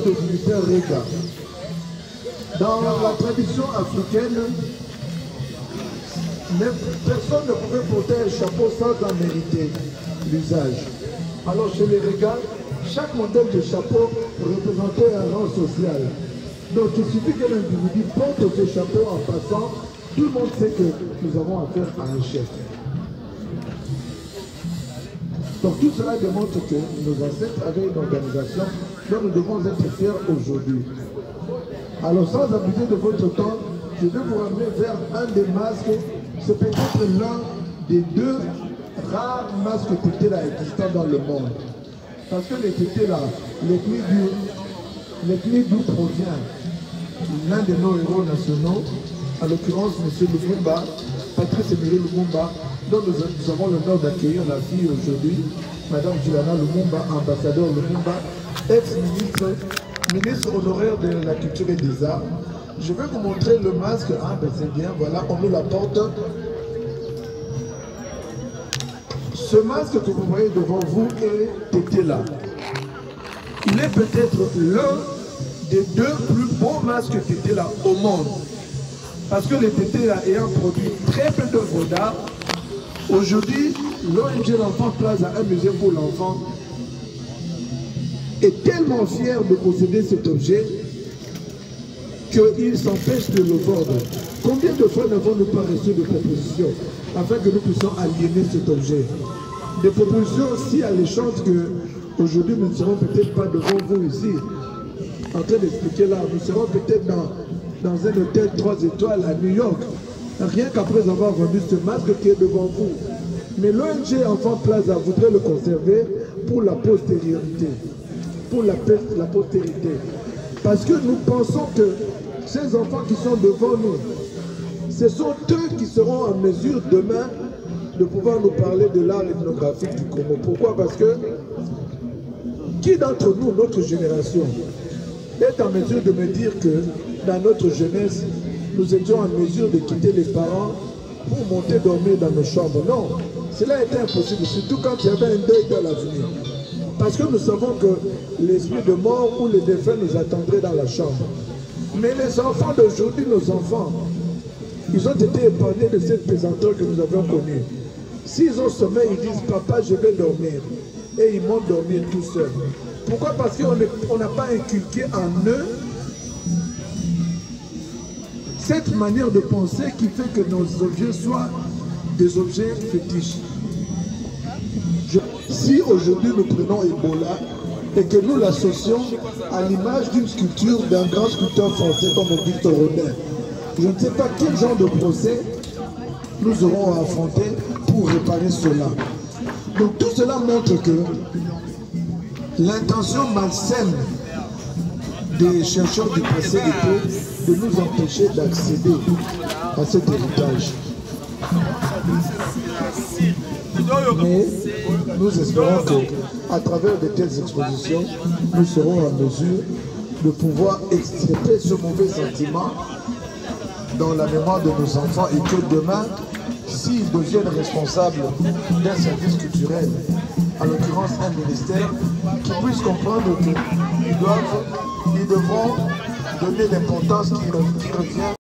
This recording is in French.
de militaire Rega. Dans la tradition africaine, personne ne pouvait porter un chapeau sans en mériter l'usage. Alors chez les Rega, chaque modèle de chapeau représentait un rang social. Donc il suffit que l'individu porte ce chapeau en passant, tout le monde sait que nous avons affaire à un chef. Donc tout cela démontre que nos ancêtres avaient une organisation dont nous devons être fiers aujourd'hui. Alors sans abuser de votre temps, je vais vous ramener vers un des masques. C'est peut-être l'un des deux rares masques tétés-là existants dans le monde. Parce que les tétés-là, l'ethnie d'où provient l'un de nos héros nationaux, en l'occurrence M. Lumumba, Patrice Emery Lumumba, dont nous avons l'honneur d'accueillir la fille aujourd'hui, Madame Juliana Lumumba, ambassadeur Lumumba, ex-ministre honoraire de la culture et des arts. Je vais vous montrer le masque. Ah ben c'est bien, voilà, on nous l'apporte. Ce masque que vous voyez devant vous est tété là. Il est peut-être l'un des deux plus beaux masques tété là au monde. Parce que les tétés là ayant produit très peu d'œuvres d'art, aujourd'hui, l'ONG L'Enfant Plaza, un musée pour l'enfant, est tellement fier de posséder cet objet qu'il s'empêche de le vendre. Combien de fois n'avons-nous pas reçu de propositions afin que nous puissions aliéner cet objet? Des propositions si alléchantes que aujourd'hui nous ne serons peut-être pas devant vous ici en train d'expliquer là. Nous serons peut-être dans un hôtel 3 étoiles à New York, rien qu'après avoir vendu ce masque qui est devant vous. Mais l'ONG Enfant Plaza voudrait le conserver pour la postérité. Pour la postérité. Parce que nous pensons que ces enfants qui sont devant nous, ce sont eux qui seront en mesure demain de pouvoir nous parler de l'art ethnographique du Congo. Pourquoi? Parce que qui d'entre nous, notre génération, est en mesure de me dire que dans notre jeunesse, nous étions en mesure de quitter les parents pour monter dormir dans nos chambres? Non, cela était impossible, surtout quand il y avait un deuil dans l'avenir. Parce que nous savons que l'esprit de mort ou les défunts nous attendrait dans la chambre. Mais les enfants d'aujourd'hui, nos enfants, ils ont été épargnés de cette pesanteur que nous avions connue. S'ils ont sommeil, ils disent « Papa, je vais dormir ». Et ils montent dormir tout seuls. Pourquoi? Parce qu'on n'a pas inculqué en eux cette manière de penser qui fait que nos objets soient des objets fétiches. Si aujourd'hui nous prenons Ebola et que nous l'associons à l'image d'une sculpture d'un grand sculpteur français comme Auguste Rodin, je ne sais pas quel genre de procès nous aurons à affronter pour réparer cela. Donc tout cela montre que l'intention malsaine des chercheurs du passé était de nous empêcher d'accéder à cet héritage. Mais nous espérons qu'à travers de telles expositions, nous serons en mesure de pouvoir extirper ce mauvais sentiment dans la mémoire de nos enfants et que demain, s'ils deviennent responsables d'un service culturel, en l'occurrence un ministère, qu'ils puissent comprendre qu'ils devront donner l'importance qui revient